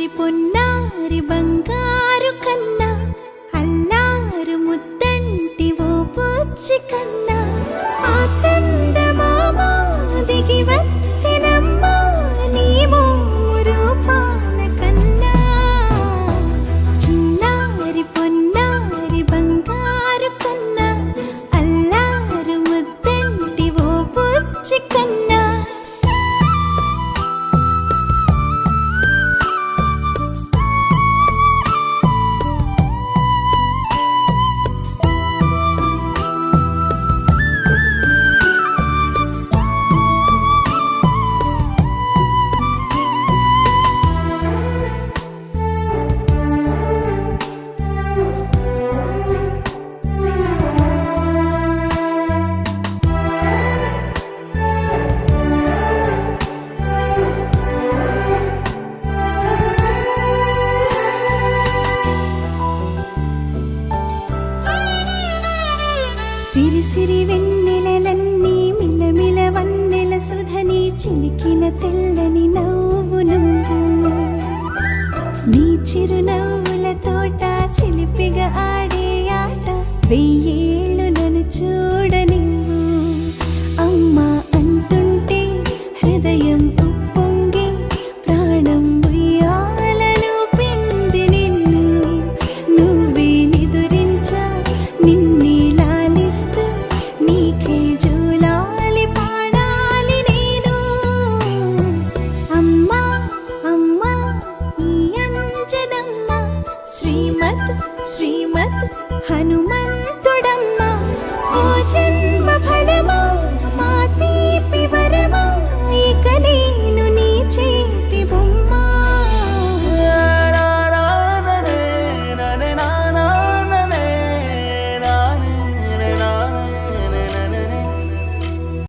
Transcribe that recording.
చిన్నారి పొన్నారి బంగారు కన్నా అల్లారు ముద్దంటి ఓ బుచ్చి కన్నా ఆ చందమామ దిగి వచ్చినమ్మా నీ మోము రూపాన కన్నా చిన్నారి పొన్నారి బంగారు కన్నా అల్లారు ముద్దంటి ఓ బుచ్చి కన్నా సిరి సిరి వెన్నెలలన్నీ మిలమిల వన్నెల సుధని చిలికిన తెల్లని నవ్వు నువ్వు నీ చిరునవ్వుల తోట చిలిపిగా ఆడే ఆట వెయ్యేళ్ళు నన్ను చూడ